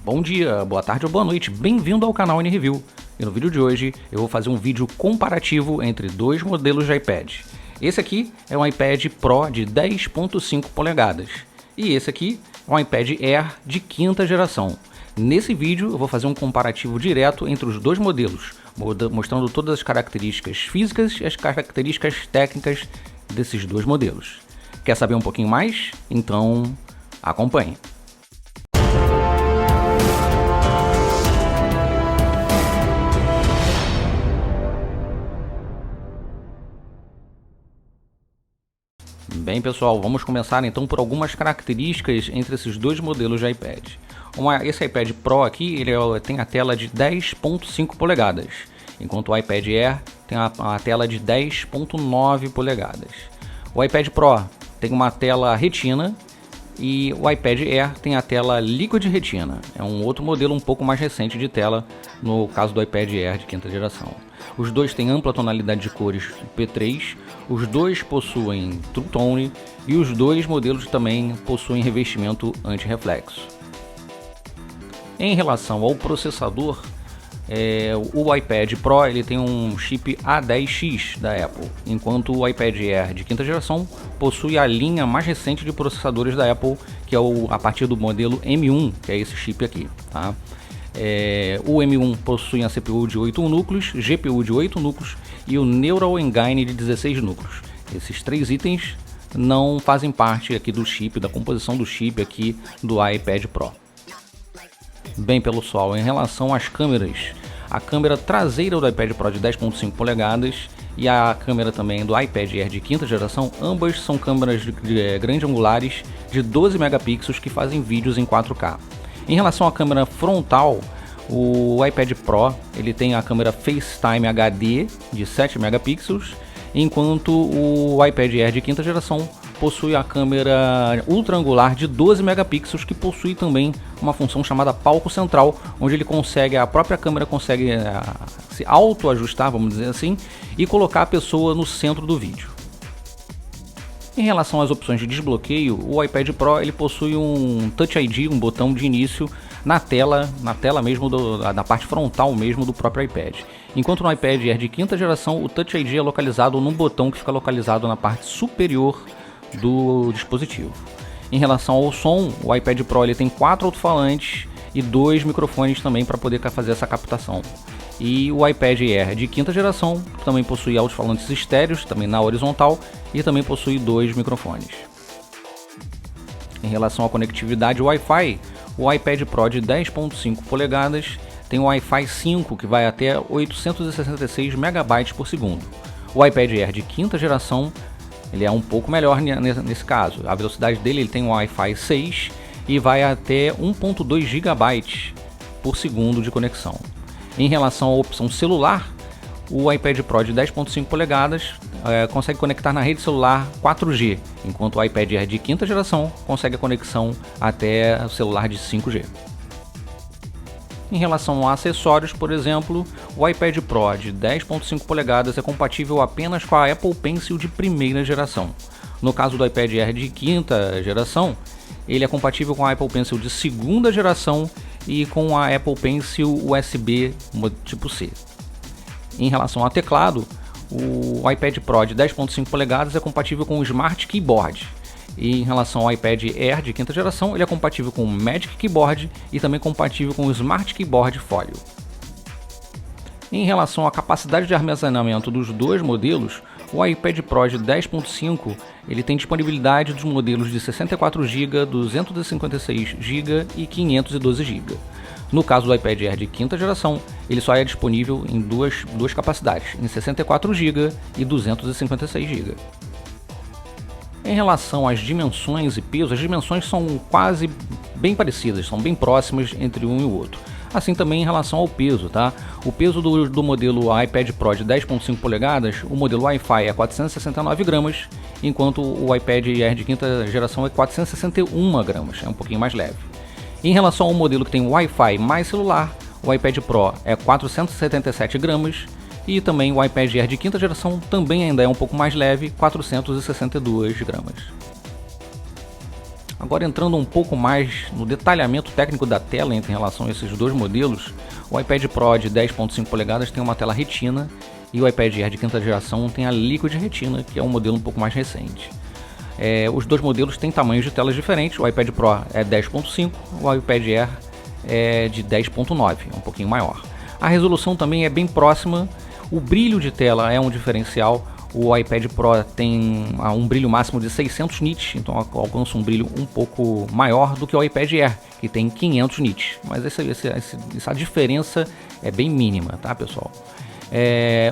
Bom dia, boa tarde ou boa noite, bem-vindo ao canal NReview. E no vídeo de hoje eu vou fazer um vídeo comparativo entre dois modelos de iPad. Esse aqui é um iPad Pro de 10.5 polegadas e esse aqui é um iPad Air de quinta geração. Nesse vídeo eu vou fazer um comparativo direto entre os dois modelos, mostrando todas as características físicas e as características técnicas desses dois modelos. Quer saber um pouquinho mais? Então acompanhe. Bem pessoal, vamos começar então por algumas características entre esses dois modelos de iPad. Esse iPad Pro aqui ele tem a tela de 10.5 polegadas, enquanto o iPad Air tem a tela de 10.9 polegadas. O iPad Pro tem uma tela Retina e o iPad Air tem a tela Liquid Retina. É um outro modelo um pouco mais recente de tela, no caso do iPad Air de quinta geração. Os dois têm ampla tonalidade de cores P3, os dois possuem True Tone e os dois modelos também possuem revestimento anti-reflexo. Em relação ao processador, o iPad Pro ele tem um chip A10X da Apple, enquanto o iPad Air de quinta geração possui a linha mais recente de processadores da Apple, que é a partir do modelo M1, que é esse chip aqui, tá? O M1 possui a CPU de 8 núcleos, GPU de 8 núcleos e o Neural Engine de 16 núcleos. Esses três itens não fazem parte aqui do chip, da composição do chip aqui do iPad Pro. Bem pessoal, em relação às câmeras, a câmera traseira do iPad Pro de 10.5 polegadas e a câmera também do iPad Air de quinta geração, ambas são câmeras grande angulares de 12 megapixels que fazem vídeos em 4K. Em relação à câmera frontal, o iPad Pro ele tem a câmera FaceTime HD de 7 megapixels, enquanto o iPad Air de quinta geração possui a câmera ultra angular de 12 megapixels, que possui também uma função chamada palco central, onde a própria câmera consegue se auto-ajustar, vamos dizer assim, e colocar a pessoa no centro do vídeo. Em relação às opções de desbloqueio, o iPad Pro ele possui um Touch ID, um botão de início na tela mesmo da parte frontal mesmo do próprio iPad. Enquanto no iPad Air de quinta geração, o Touch ID é localizado num botão que fica localizado na parte superior do dispositivo. Em relação ao som, o iPad Pro ele tem 4 alto-falantes e 2 microfones também para poder fazer essa captação. E o iPad Air de quinta geração também possui alto-falantes estéreos, também na horizontal, e também possui 2 microfones. Em relação à conectividade Wi-Fi, o iPad Pro de 10.5 polegadas tem o Wi-Fi 5 que vai até 866 MB por segundo. O iPad Air de quinta geração ele é um pouco melhor nesse caso. A velocidade dele ele tem um Wi-Fi 6 e vai até 1.2 GB por segundo de conexão. Em relação à opção celular, o iPad Pro de 10.5 polegadas consegue conectar na rede celular 4G, enquanto o iPad Air de quinta geração consegue a conexão até o celular de 5G. Em relação a acessórios, por exemplo, o iPad Pro de 10.5 polegadas é compatível apenas com a Apple Pencil de primeira geração. No caso do iPad Air de quinta geração, ele é compatível com a Apple Pencil de segunda geração e com a Apple Pencil USB tipo C. Em relação ao teclado, o iPad Pro de 10.5 polegadas é compatível com o Smart Keyboard. E em relação ao iPad Air de quinta geração, ele é compatível com o Magic Keyboard e também compatível com o Smart Keyboard Folio. Em relação à capacidade de armazenamento dos dois modelos, o iPad Pro de 10.5 ele tem disponibilidade dos modelos de 64 GB, 256 GB e 512 GB. No caso do iPad Air de quinta geração, ele só é disponível em duas capacidades, em 64 GB e 256 GB. Em relação às dimensões e peso, as dimensões são quase bem parecidas, são bem próximas entre um e o outro. Assim também em relação ao peso, tá? O peso do modelo iPad Pro de 10.5 polegadas, o modelo Wi-Fi é 469 gramas, enquanto o iPad Air de quinta geração é 461 gramas, é um pouquinho mais leve. Em relação ao modelo que tem Wi-Fi mais celular, o iPad Pro é 477 gramas e também o iPad Air de quinta geração também ainda é um pouco mais leve, 462 gramas. Agora entrando um pouco mais no detalhamento técnico da tela em relação a esses dois modelos, o iPad Pro de 10.5 polegadas tem uma tela Retina e o iPad Air de quinta geração tem a Liquid Retina, que é um modelo um pouco mais recente. Os dois modelos têm tamanhos de telas diferentes, o iPad Pro é 10.5, o iPad Air é de 10.9, é um pouquinho maior. A resolução também é bem próxima, o brilho de tela é um diferencial. O iPad Pro tem um brilho máximo de 600 nits, então alcança um brilho um pouco maior do que o iPad Air, que tem 500 nits. Mas essa diferença é bem mínima, tá, pessoal?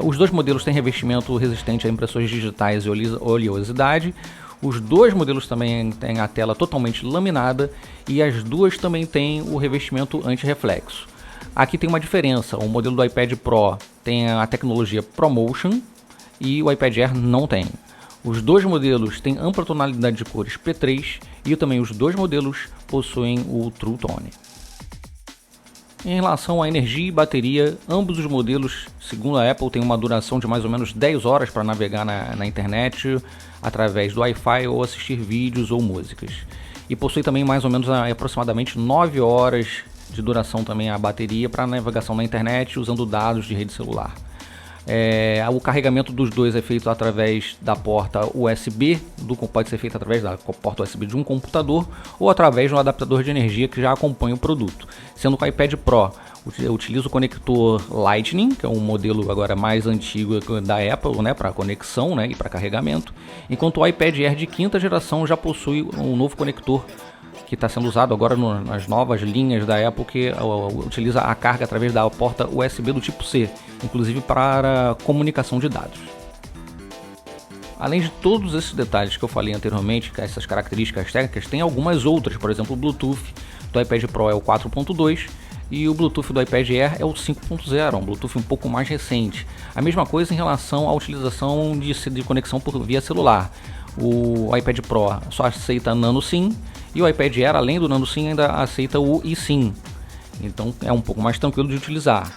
Os dois modelos têm revestimento resistente a impressões digitais e oleosidade. Os dois modelos também têm a tela totalmente laminada e as duas também têm o revestimento anti-reflexo. Aqui tem uma diferença, o modelo do iPad Pro tem a tecnologia ProMotion e o iPad Air não tem. Os dois modelos têm ampla tonalidade de cores P3 e também os dois modelos possuem o True Tone. Em relação à energia e bateria, ambos os modelos, segundo a Apple, têm uma duração de mais ou menos 10 horas para navegar na internet através do Wi-Fi ou assistir vídeos ou músicas. E possui também mais ou menos aproximadamente 9 horas de duração também a bateria para navegação na internet usando dados de rede celular. O carregamento dos dois é feito através da porta USB, pode ser feito através da porta USB de um computador ou através de um adaptador de energia que já acompanha o produto. Sendo que o iPad Pro utiliza o conector Lightning, que é um modelo agora mais antigo da Apple, né, para conexão, né, e para carregamento, enquanto o iPad Air de quinta geração já possui um novo conector que está sendo usado agora nas novas linhas da Apple, que utiliza a carga através da porta USB do tipo C, inclusive para comunicação de dados. Além de todos esses detalhes que eu falei anteriormente, essas características técnicas, tem algumas outras, por exemplo, o Bluetooth do iPad Pro é o 4.2 e o Bluetooth do iPad Air é o 5.0, um Bluetooth um pouco mais recente. A mesma coisa em relação à utilização de conexão via celular. O iPad Pro só aceita Nano SIM e o iPad Air, além do Nano SIM, ainda aceita o eSIM. Então é um pouco mais tranquilo de utilizar.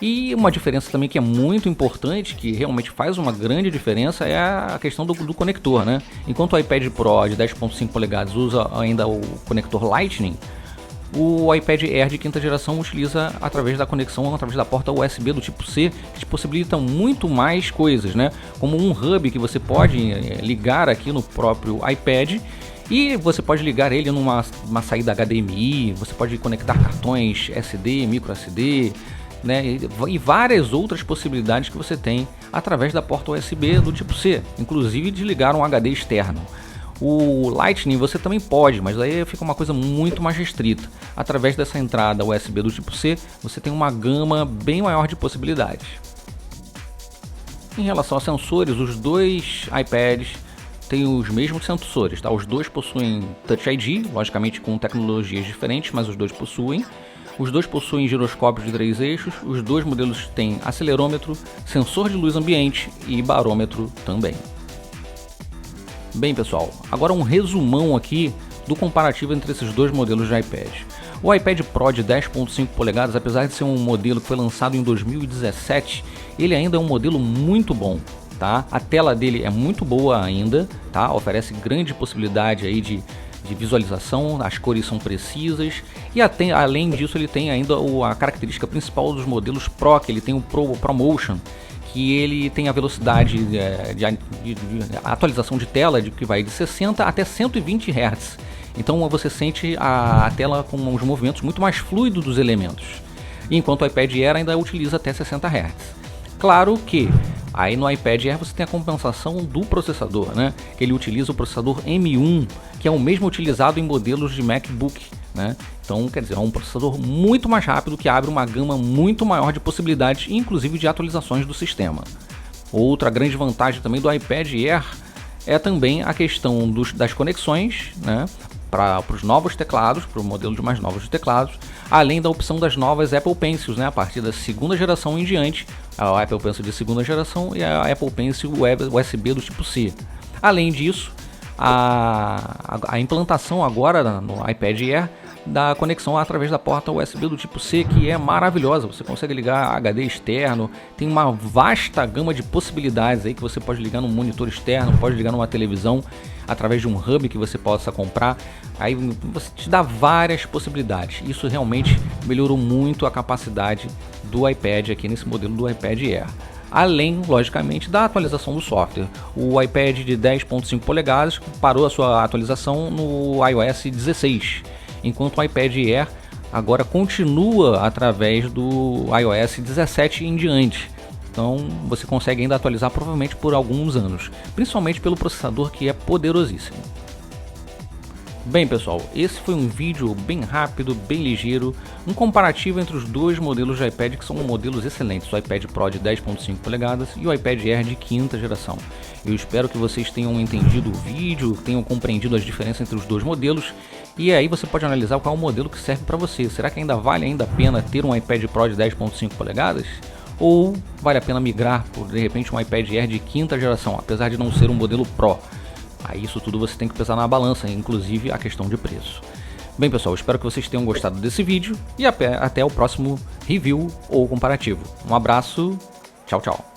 E uma diferença também que é muito importante, que realmente faz uma grande diferença, é a questão do conector, né? Enquanto o iPad Pro de 10.5 polegadas usa ainda o conector Lightning, o iPad Air de quinta geração utiliza através da conexão, através da porta USB do tipo C, que te possibilita muito mais coisas, né? Como um hub que você pode ligar aqui no próprio iPad e você pode ligar ele numa saída HDMI, você pode conectar cartões SD, micro SD, né? E várias outras possibilidades que você tem através da porta USB do tipo C, inclusive de ligar um HD externo. O Lightning você também pode, mas aí fica uma coisa muito mais restrita. Através dessa entrada USB do tipo C, você tem uma gama bem maior de possibilidades. Em relação a sensores, os dois iPads têm os mesmos sensores, tá? Os dois possuem Touch ID, logicamente com tecnologias diferentes, mas os dois possuem. Os dois possuem giroscópios de 3 eixos, os dois modelos têm acelerômetro, sensor de luz ambiente e barômetro também. Bem pessoal, agora um resumão aqui do comparativo entre esses dois modelos de iPad. O iPad Pro de 10.5 polegadas, apesar de ser um modelo que foi lançado em 2017, ele ainda é um modelo muito bom, tá? A tela dele é muito boa ainda, tá? Oferece grande possibilidade aí de visualização, as cores são precisas e além disso ele tem ainda a característica principal dos modelos Pro, que ele tem o ProMotion, que ele tem a velocidade de atualização de tela que vai de 60 até 120 Hz. Então você sente a tela com os movimentos muito mais fluidos dos elementos, enquanto o iPad Air ainda utiliza até 60 Hz. Claro que aí no iPad Air você tem a compensação do processador, né? Que ele utiliza o processador M1, que é o mesmo utilizado em modelos de MacBook, né? Então, quer dizer, é um processador muito mais rápido que abre uma gama muito maior de possibilidades, inclusive de atualizações do sistema. Outra grande vantagem também do iPad Air é também a questão das conexões, né? Para os novos teclados, para o modelo de mais novos de teclados, além da opção das novas Apple Pencils, né? A partir da segunda geração em diante, a Apple Pencil de segunda geração e a Apple Pencil USB do tipo C. Além disso, a implantação agora no iPad Air da conexão através da porta USB do tipo C, que é maravilhosa. Você consegue ligar HD externo, tem uma vasta gama de possibilidades aí que você pode ligar num monitor externo, pode ligar numa televisão através de um hub que você possa comprar. Aí você te dá várias possibilidades. Isso realmente melhorou muito a capacidade do iPad aqui nesse modelo do iPad Air. Além, logicamente, da atualização do software. O iPad de 10.5 polegadas parou a sua atualização no iOS 16, enquanto o iPad Air agora continua através do iOS 17 em diante. Então você consegue ainda atualizar provavelmente por alguns anos, principalmente pelo processador, que é poderosíssimo. Bem pessoal, esse foi um vídeo bem rápido, bem ligeiro, um comparativo entre os dois modelos de iPad, que são modelos excelentes, o iPad Pro de 10.5 polegadas e o iPad Air de 5ª geração. Eu espero que vocês tenham entendido o vídeo, tenham compreendido as diferenças entre os dois modelos, e aí você pode analisar qual é o modelo que serve para você. Será que ainda vale a pena ter um iPad Pro de 10.5 polegadas? Ou vale a pena migrar por, de repente, um iPad Air de 5ª geração, apesar de não ser um modelo Pro? Aí isso tudo você tem que pesar na balança, inclusive a questão de preço. Bem pessoal, espero que vocês tenham gostado desse vídeo e até o próximo review ou comparativo. Um abraço, tchau, tchau.